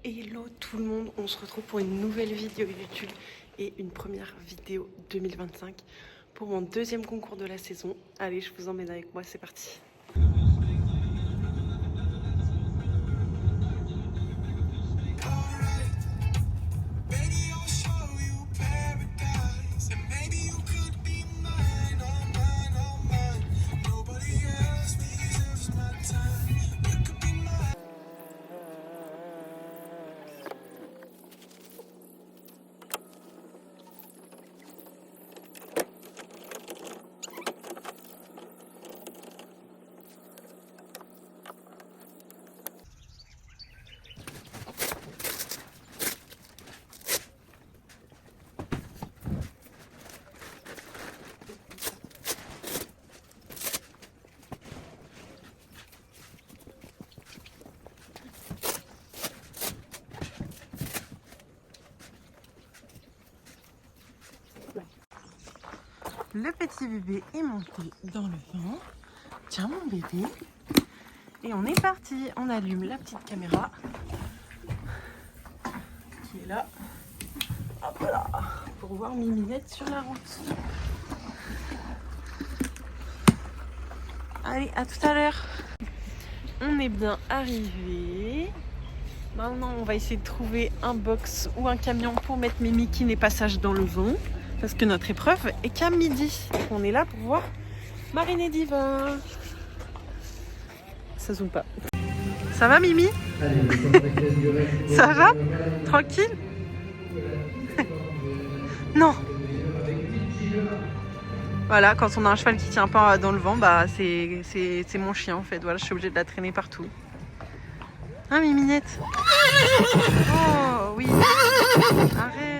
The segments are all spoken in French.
Hello tout le monde, on se retrouve pour une nouvelle vidéo YouTube et une première vidéo 2025 pour mon deuxième concours de la saison. Allez, je vous emmène avec moi, c'est parti. Le petit bébé est monté dans le vent. Tiens mon bébé. Et on est parti. On allume la petite caméra qui est là. Hop là. Pour voir Miminette sur la route. Allez, à tout à l'heure. On est bien arrivé. Maintenant, on va essayer de trouver un box ou un camion pour mettre Mimi qui n'est pas sage dans le vent. Parce que notre épreuve est qu'à midi. Donc on est là pour voir Marine Diva. Ça zoome pas. Ça va Mimi? Ça va? Tranquille? Non. Voilà, quand on a un cheval qui tient pas dans le vent, bah c'est mon chien en fait. Voilà, je suis obligée de la traîner partout. Hein Miminette? Oh oui. Arrête.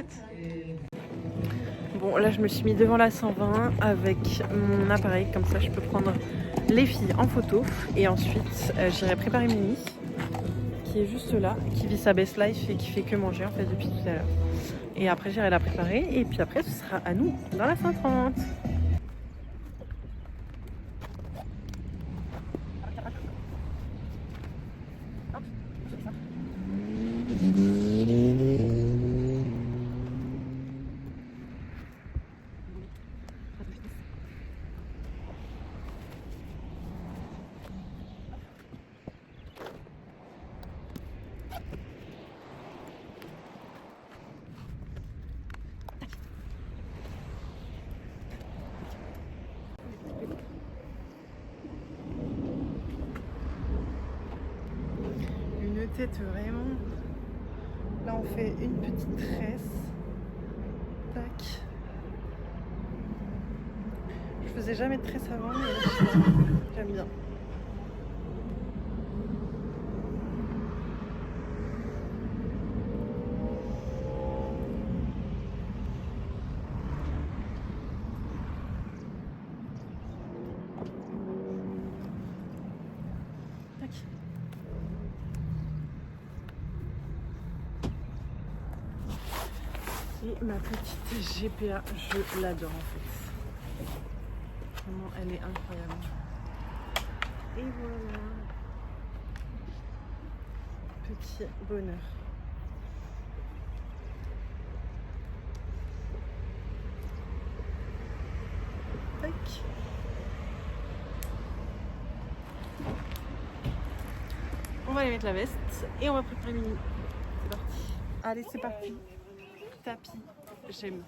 Bon, là je me suis mis devant la 120 avec mon appareil, comme ça je peux prendre les filles en photo. Et ensuite j'irai préparer Mimi, qui est juste là, qui vit sa best life et qui fait que manger en fait depuis tout à l'heure. Et après j'irai la préparer et puis après ce sera à nous dans la 130. Une tête vraiment. Là on fait une petite tresse. Tac. Je faisais jamais de tresse avant mais là, j'aime bien. Tac. Et ma petite GPA, je l'adore en fait. Vraiment, elle est incroyable. Et voilà. Petit bonheur. Tac. On va aller mettre la veste et on va préparer Mimi. C'est parti. Allez, c'est parti. Tapis, j'aime.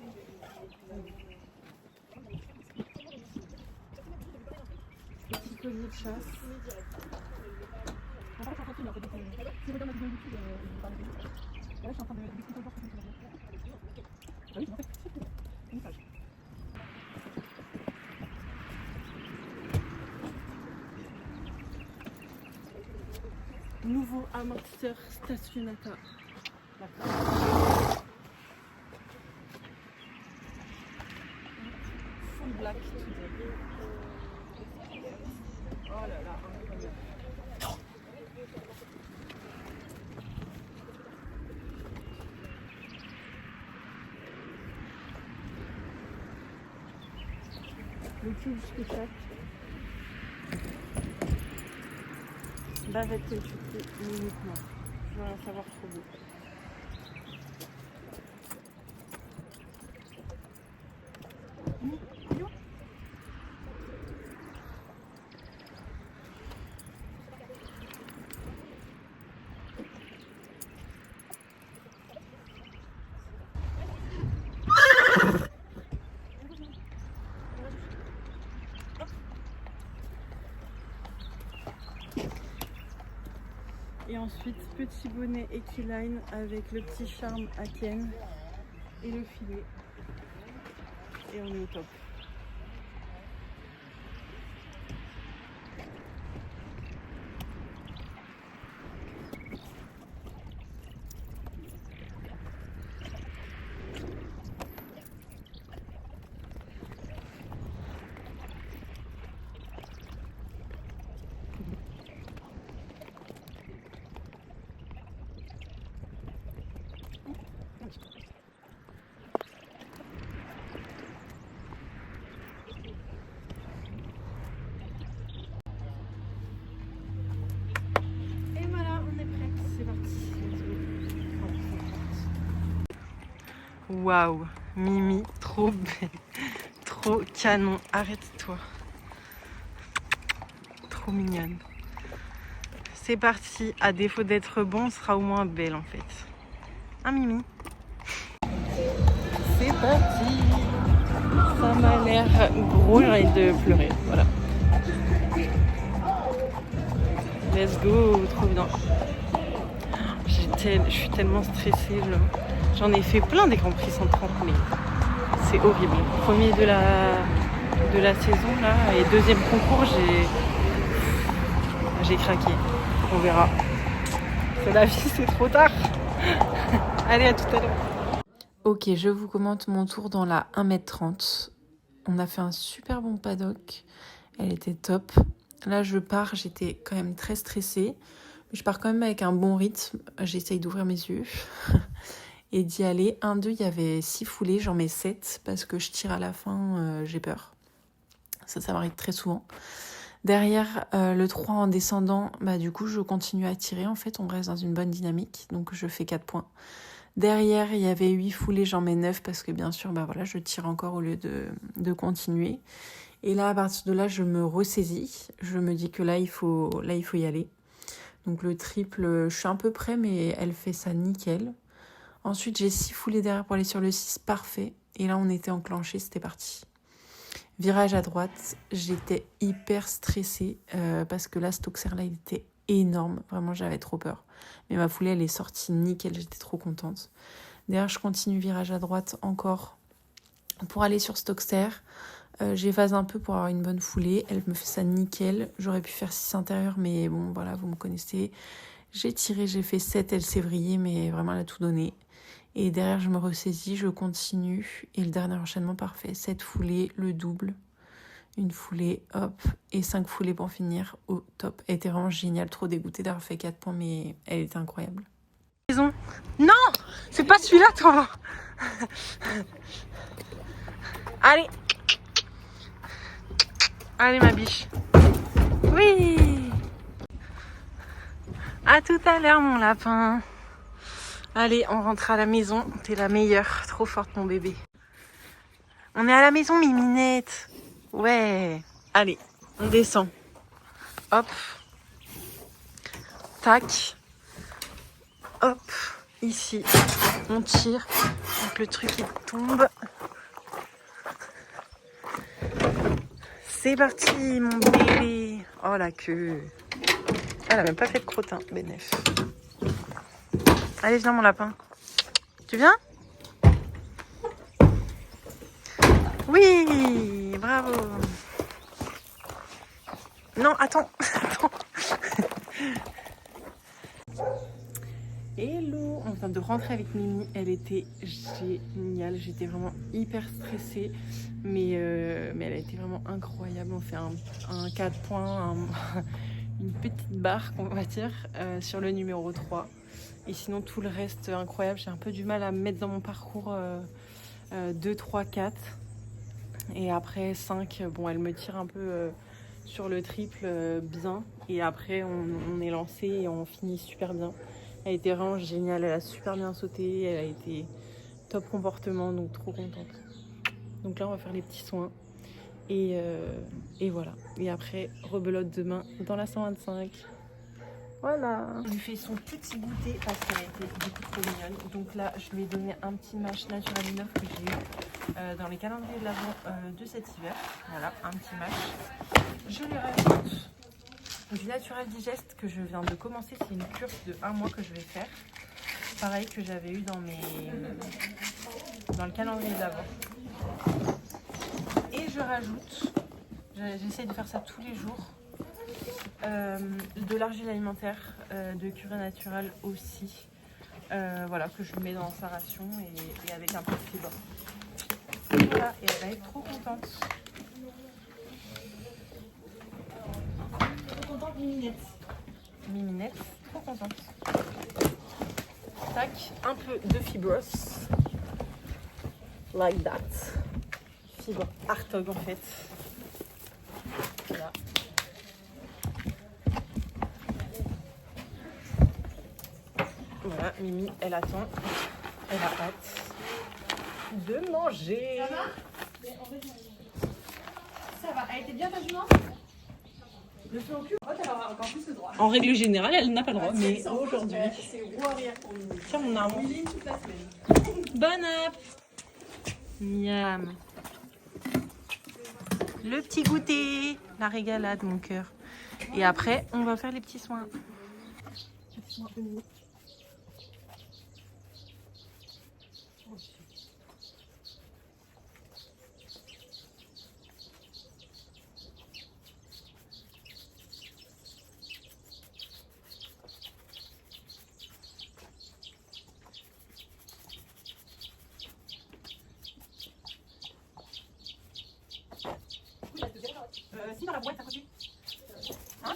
Petit collier de chasse. Nouveau amortisseur Stationnata. Full black today. Oh là là, incroyable. Le cul du spectacle. Bavette et uniquement. veux rien savoir, trop beau. Et ensuite, petit bonnet Equiline avec le petit charme à Ken et le filet. Et on est au top. Et voilà, on est prête, c'est parti. Waouh, Mimi, trop belle, trop canon, arrête-toi. Trop mignonne. C'est parti, à défaut d'être bon, on sera au moins belle en fait. Hein Mimi? C'est parti. Ça m'a l'air gros, j'ai envie de pleurer, voilà. Let's go, trop bien. Je suis tellement stressée. J'en ai fait plein des Grands Prix 130, mais c'est horrible. Premier de la saison là, et deuxième concours, j'ai craqué. On verra. C'est la vie, c'est trop tard. Allez, à tout à l'heure. Ok, je vous commente mon tour dans la 1m30. On a fait un super bon paddock. Elle était top. Là, je pars, j'étais quand même très stressée. Mais je pars quand même avec un bon rythme. J'essaye d'ouvrir mes yeux et d'y aller. 1-2, il y avait 6 foulées, j'en mets 7 parce que je tire à la fin, j'ai peur. Ça m'arrive très souvent. Derrière, le 3 en descendant, du coup, je continue à tirer. En fait, on reste dans une bonne dynamique. Donc, je fais 4 points. Derrière, il y avait 8 foulées, j'en mets 9 parce que bien sûr, voilà, je tire encore au lieu de continuer. Et là, à partir de là, je me ressaisis. Je me dis que là, il faut y aller. Donc le triple, je suis un peu près, mais elle fait ça nickel. Ensuite, j'ai 6 foulées derrière pour aller sur le 6, parfait. Et là, on était enclenché, c'était parti. Virage à droite, j'étais hyper stressée parce que là, ce Stoxer-là, il était énorme. Vraiment, j'avais trop peur. Mais ma foulée, elle est sortie nickel, j'étais trop contente. Derrière, je continue virage à droite encore pour aller sur Stoxer. J'évase un peu pour avoir une bonne foulée. Elle me fait ça nickel. J'aurais pu faire 6 intérieurs, mais bon, voilà, vous me connaissez. J'ai tiré, j'ai fait 7, elle s'est vrillée, mais vraiment, elle a tout donné. Et derrière, je me ressaisis, je continue. Et le dernier enchaînement, parfait. 7 foulées, le double. Une foulée, hop. Et 5 foulées pour finir au top. Elle était vraiment géniale, trop dégoûtée d'avoir fait 4 points, mais elle était incroyable. Maison. Non, c'est pas celui-là, toi. Allez. Allez ma biche. Oui. À tout à l'heure mon lapin. Allez, on rentre à la maison. T'es la meilleure. Trop forte mon bébé. On est à la maison Miminette. Ouais. Allez, on descend. Hop. Tac. Hop. Ici. On tire. Donc le truc il tombe. C'est parti mon bébé. Oh la queue. Elle a même pas fait de crottin, bénef. Allez viens mon lapin. Tu viens? Oui, bravo. Non, attends. Attends. Hello, on vient de rentrer avec Mimi. Elle était géniale. J'étais vraiment hyper stressée. Mais elle a été vraiment incroyable. On fait un 4 points, une petite barre, on va dire, sur le numéro 3. Et sinon, tout le reste, incroyable. J'ai un peu du mal à me mettre dans mon parcours 2, 3, 4. Et après 5, bon, elle me tire un peu sur le triple bien. Et après, on est lancé et on finit super bien. Elle était vraiment géniale, elle a super bien sauté, elle a été top comportement, donc trop contente. Donc là on va faire les petits soins et voilà. Et après rebelote demain dans la 125. Voilà. On lui fait son petit goûter parce qu'elle a été beaucoup trop mignonne. Donc là je lui ai donné un petit mâche naturel neuf que j'ai eu dans les calendriers de l'avant de cet hiver. Voilà, un petit mâche. Je lui rajoute du Natural Digest que je viens de commencer. C'est une cure de 1 mois que je vais faire. Pareil que j'avais eu dans le calendrier de l'avant. Et je rajoute, j'essaie de faire ça tous les jours, de l'argile alimentaire de Curé Natural aussi. Voilà, que je mets dans sa ration et avec un peu de fibre. Voilà, et elle va être trop contente. Trop contente, Miminette. Miminette, trop contente. Tac, un peu de fibros. Like that. Fibre Artog en fait. Voilà. Voilà, Mimi, elle attend. Elle a hâte de manger. Ça va? Ça va. Elle était bien ta jument? Le feu au cul? Oh, t'as encore plus le droit. En règle générale, elle n'a pas le droit, mais aujourd'hui. C'est roue arrière pour Mimi. Tiens mon arme. Mimi toute la semaine. Bon app. Miam. Le petit goûter. La régalade, mon cœur. Et après, on va faire les petits soins. Si, dans la boîte à côté. Hein?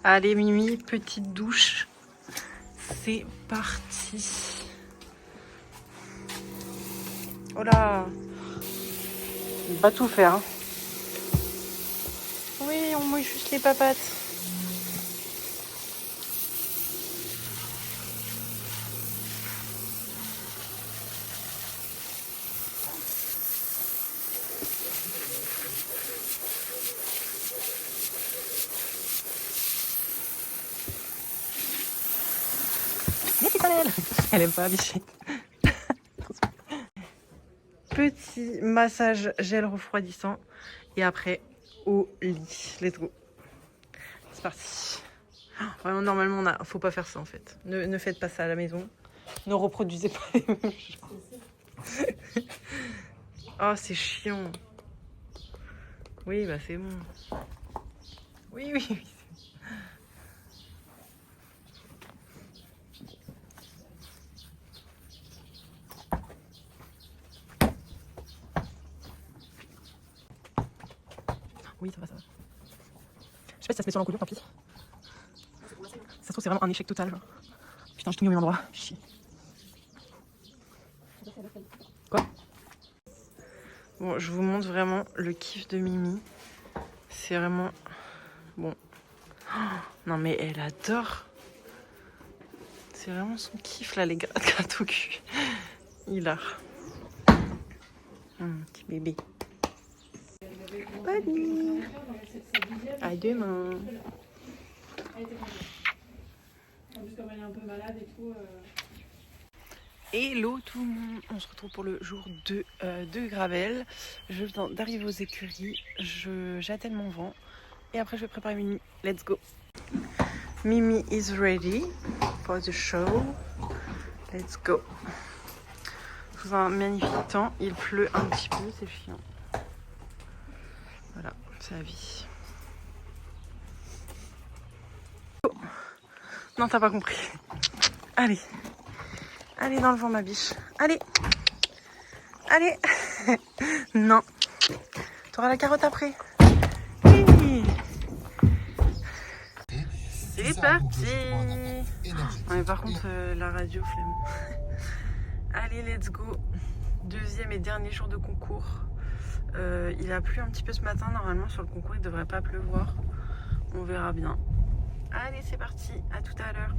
Allez Mimi, petite douche. C'est parti. Oh là, on va tout faire. Hein. Oui, on mouille juste les papates. Elle aime pas Bichette. petit massage gel refroidissant et après au lit. Let's go. C'est parti. Vraiment, normalement, faut pas faire ça en fait. Ne faites pas ça à la maison. Ne reproduisez pas les mêmes choses. Oh, c'est chiant. Oui, bah c'est bon. Oui. Oui, ça va. Je sais pas si ça se met sur l'encolure, tant pis. Ça se trouve, c'est vraiment un échec total. Genre. Putain, j'ai tout mis au même endroit. Chier. Quoi? Bon, je vous montre vraiment le kiff de Mimi. C'est vraiment... Bon. Oh, non, mais elle adore. C'est vraiment son kiff, là, les grattes au cul. Hilar. Petit bébé. Bonne nuit. À demain. Hello tout le monde, on se retrouve pour le jour 2 de Gravel. Je viens d'arriver aux écuries, j'attelle mon vent et après je vais préparer Mimi. Let's go. Mimi is ready for the show. Let's go. Sous un magnifique temps, il pleut un petit peu, c'est chiant. Voilà, c'est la vie. Oh. Non, t'as pas compris. Allez. Allez dans le vent, ma biche. Allez. Non. T'auras la carotte après. Oui. C'est parti. Non, mais par contre, la radio, flemme. Allez, let's go. Deuxième et dernier jour de concours. Il a plu un petit peu ce matin. Normalement, sur le concours, il ne devrait pas pleuvoir. On verra bien. Allez, c'est parti. À tout à l'heure.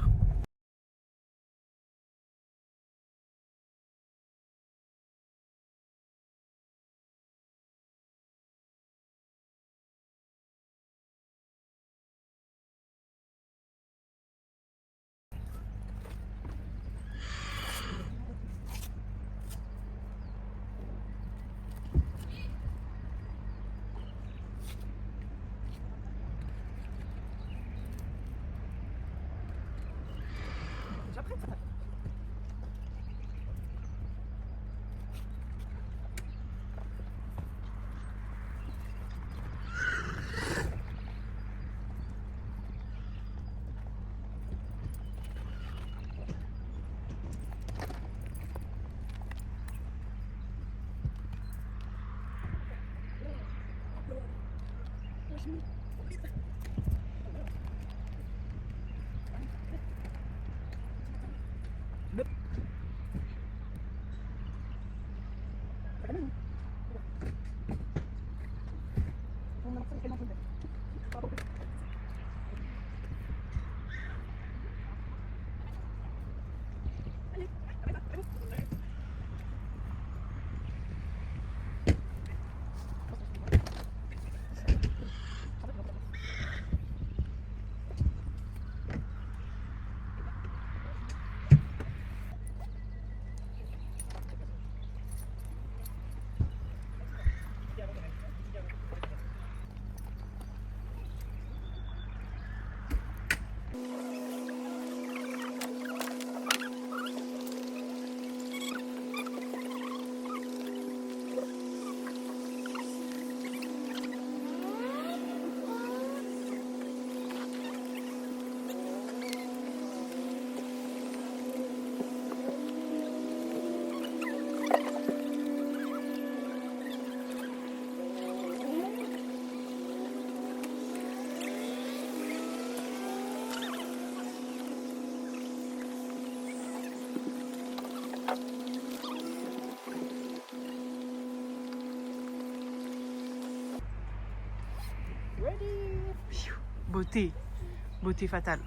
Beauté fatale.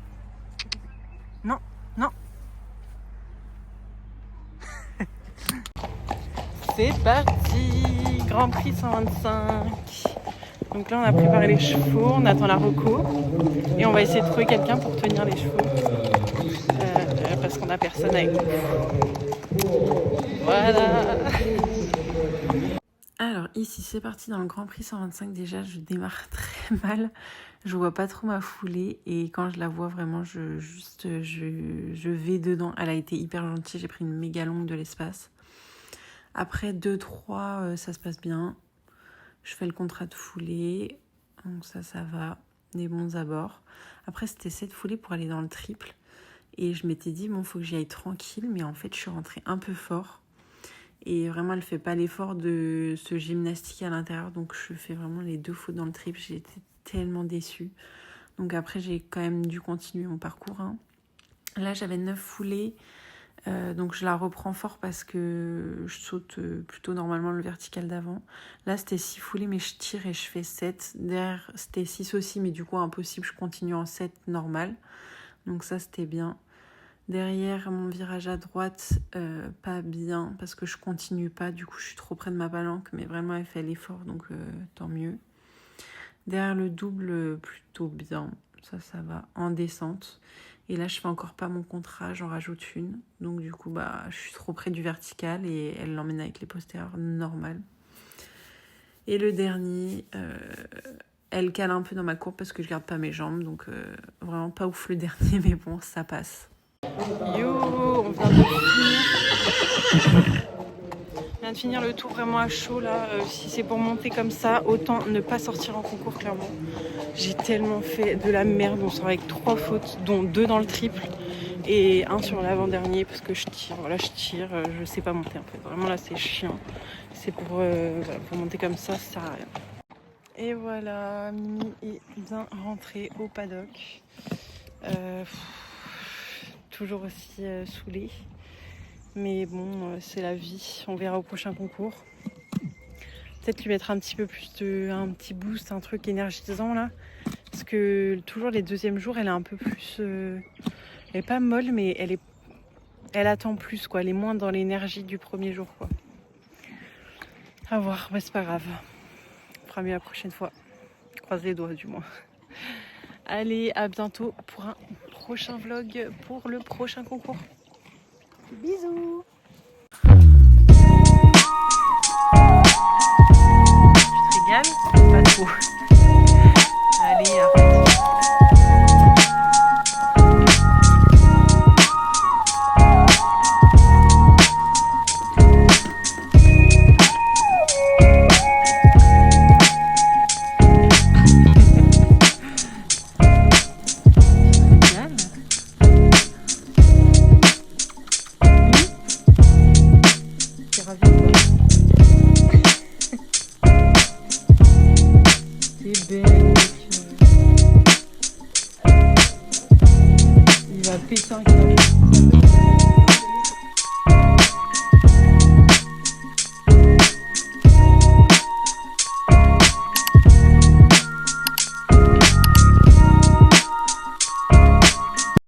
Non. C'est parti. Grand Prix 125. Donc là on a préparé les chevaux, on attend la reco et on va essayer de trouver quelqu'un pour tenir les chevaux parce qu'on a personne avec nous. Voilà. ici c'est parti dans le Grand Prix 125. Déjà je démarre très mal, je vois pas trop ma foulée et quand je la vois vraiment je vais dedans. Elle a été hyper gentille, j'ai pris une méga longue de l'espace. Après 2-3 ça se passe bien, je fais le contrat de foulée, donc ça va, des bons abords. Après c'était 7 foulées pour aller dans le triple et je m'étais dit bon faut que j'y aille tranquille, mais en fait je suis rentrée un peu fort. Et vraiment, elle fait pas l'effort de se gymnastiquer à l'intérieur. Donc, je fais vraiment les 2 fautes dans le triple. J'ai été tellement déçue. Donc, après, j'ai quand même dû continuer mon parcours. Hein. Là, j'avais 9 foulées. Donc, je la reprends fort parce que je saute plutôt normalement le vertical d'avant. Là, c'était 6 foulées, mais je tire et je fais 7. Derrière, c'était 6 aussi, mais du coup, impossible. Je continue en 7 normal. Donc, ça, c'était bien. Derrière mon virage à droite, pas bien parce que je continue pas, du coup je suis trop près de ma palanque, mais vraiment elle fait l'effort donc tant mieux. Derrière le double, plutôt bien, ça va, en descente. Et là je fais encore pas mon contrat, j'en rajoute une, donc du coup je suis trop près du vertical et elle l'emmène avec les postérieurs normal. Et le dernier, elle cale un peu dans ma courbe parce que je garde pas mes jambes, donc vraiment pas ouf le dernier, mais bon ça passe. Yo, on vient de finir le tour vraiment à chaud là. Si c'est pour monter comme ça, autant ne pas sortir en concours clairement. J'ai tellement fait de la merde, on sort avec 3 fautes, dont 2 dans le triple et 1 sur l'avant-dernier parce que je tire, je sais pas monter en fait. Vraiment là c'est chiant. C'est pour monter comme ça sert à rien. Et voilà, Mimi est bien rentrée au paddock. Toujours aussi saoulée, mais bon c'est la vie, on verra au prochain concours. Peut-être lui mettre un petit peu plus un petit boost, un truc énergisant là, parce que toujours les deuxièmes jours elle est un peu plus elle est pas molle, mais elle attend plus quoi, elle est moins dans l'énergie du premier jour quoi. À voir, mais c'est pas grave, on fera mieux la prochaine fois, croise les doigts du moins. Allez, à bientôt pour un prochain vlog pour le prochain concours. Bisous. Tu te régales? Pas trop. Allez, arrête. Il va péter un câble.